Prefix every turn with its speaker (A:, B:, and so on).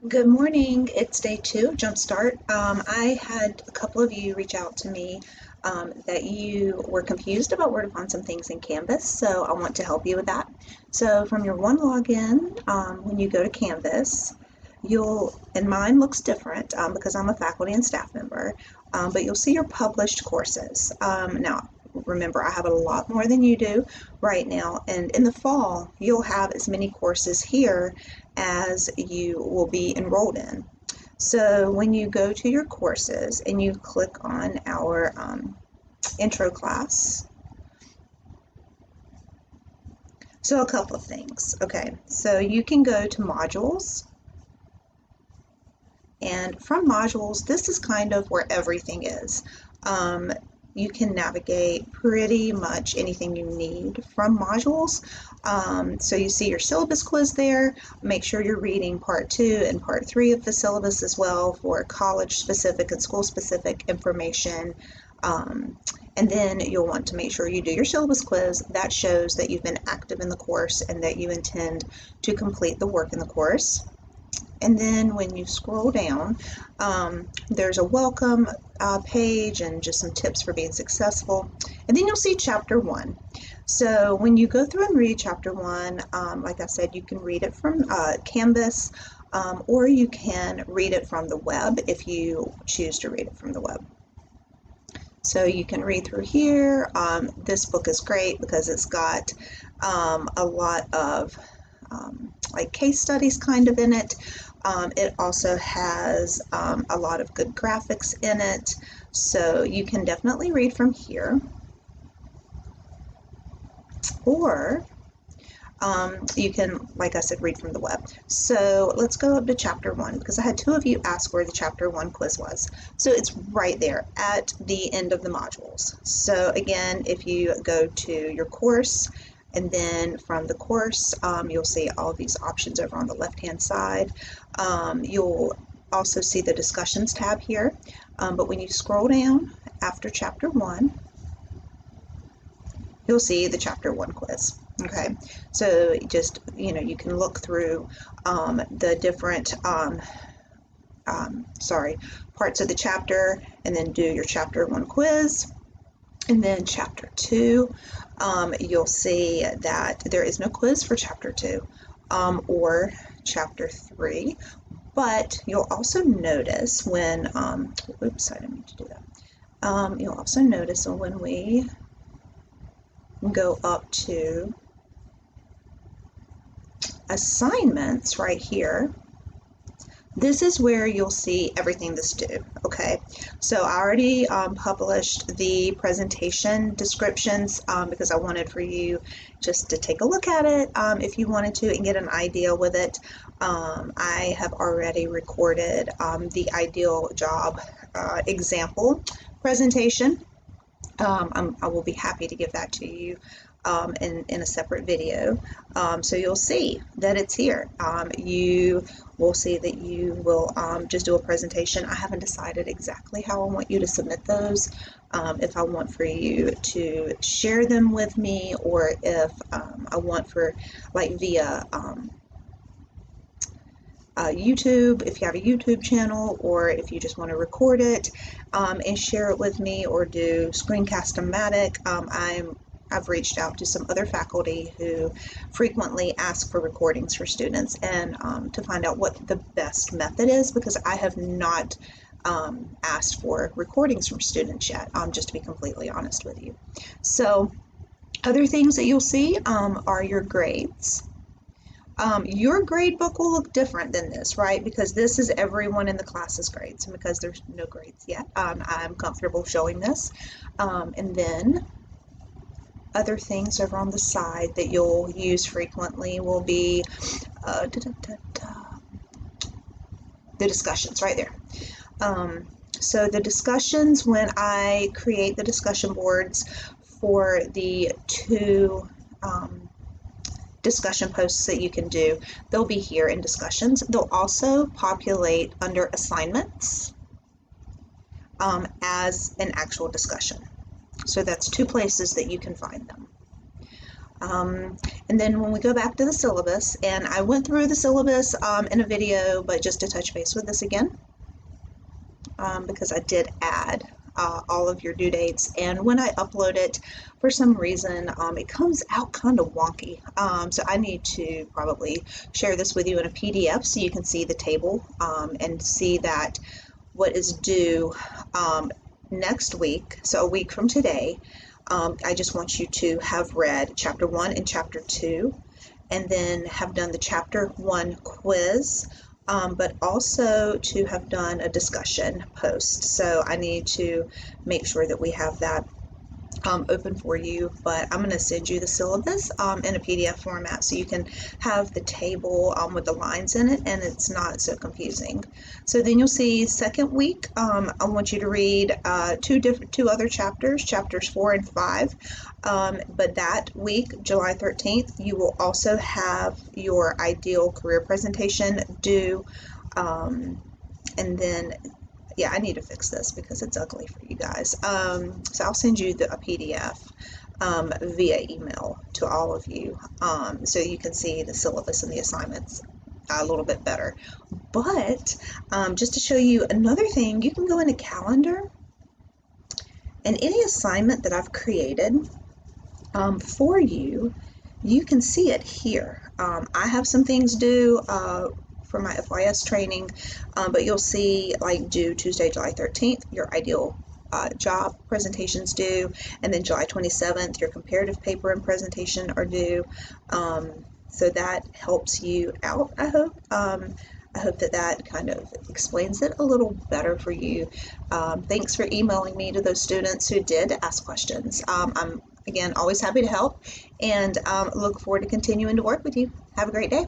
A: Good morning. It's day two, Jumpstart. I had a couple of you reach out to me that you were confused about where to find some things in Canvas, so I want to help you with that. So from your one login, when you go to Canvas, and mine looks different because I'm a faculty and staff member, but you'll see your published courses. Now, remember, I have a lot more than you do right now, and in the fall, you'll have as many courses here as you will be enrolled in. So when you go to your courses and you click on our intro class, so a couple of things. Okay, so you can go to modules, and from modules, this is kind of where everything is. You can navigate pretty much anything you need from modules. So you see your syllabus quiz there. Make sure you're reading part 2 and part 3 of the syllabus as well for college specific and school specific information. And then you'll want to make sure you do your syllabus quiz. That shows that you've been active in the course and that you intend to complete the work in the course. And then when you scroll down, there's a welcome page and just some tips for being successful. And then you'll see chapter 1. So when you go through and read chapter 1, like I said, you can read it from Canvas, or you can read it from the web if you choose to read it from the web. So you can read through here. This book is great because it's got a lot of like case studies kind of in it. It also has a lot of good graphics in it, so you can definitely read from here. Or you can, like I said, read from the web. So let's go up to chapter 1 because I had 2 of you ask where the chapter 1 quiz was. So it's right there at the end of the modules. So again, if you go to your course, and then from the course, you'll see all these options over on the left-hand side. You'll also see the discussions tab here. But when you scroll down after chapter 1, you'll see the chapter 1 quiz. Okay, so just, you can look through the different parts of the chapter and then do your chapter 1 quiz. And then chapter 2, you'll see that there is no quiz for chapter 2 or chapter 3, but you'll also notice when, oops, I didn't mean to do that. You'll also notice when we go up to assignments right here, this is where you'll see everything that's due, okay? So I already published the presentation descriptions because I wanted for you just to take a look at it if you wanted to and get an idea with it. I have already recorded the ideal job example presentation. I will be happy to give that to you in a separate video. So you'll see that it's here. You will see that you will just do a presentation. I haven't decided exactly how I want you to submit those, if I want for you to share them with me, or if I want for like via YouTube, if you have a YouTube channel, or if you just want to record it and share it with me, or do Screencast-O-Matic. I've reached out to some other faculty who frequently ask for recordings for students and to find out what the best method is, because I have not asked for recordings from students yet, just to be completely honest with you. So other things that you'll see are your grades. Your grade book will look different than this, right? Because this is everyone in the class's grades, and because there's no grades yet, I'm comfortable showing this. And then other things over on the side that you'll use frequently will be the discussions right there. So the discussions, when I create the discussion boards for the 2 discussion posts that you can do, they'll be here in discussions. They'll also populate under assignments as an actual discussion. So that's 2 places that you can find them. And then when we go back to the syllabus, and I went through the syllabus in a video, but just to touch base with this again, because I did add all of your due dates, and when I upload it, for some reason, it comes out kind of wonky. So I need to probably share this with you in a PDF so you can see the table and see that what is due next week, so a week from today. I just want you to have read Chapter 1 and Chapter 2, and then have done the Chapter 1 quiz, but also to have done a discussion post. So I need to make sure that we have that open for you, but I'm going to send you the syllabus in a PDF format so you can have the table with the lines in it and it's not so confusing. So then you'll see second week, I want you to read two other chapters, chapters 4 and 5. But that week, July 13th, you will also have your ideal career presentation due. And then yeah, I need to fix this because it's ugly for you guys. So I'll send you a PDF via email to all of you so you can see the syllabus and the assignments a little bit better. But just to show you another thing, you can go into Calendar, and any assignment that I've created for you, you can see it here. I have some things due for my FYS training, but you'll see like due Tuesday, July 13th, your ideal job presentations due, and then July 27th, your comparative paper and presentation are due. So that helps you out, I hope. I hope that kind of explains it a little better for you. Thanks for emailing me to those students who did ask questions. I'm, again, always happy to help, and look forward to continuing to work with you. Have a great day.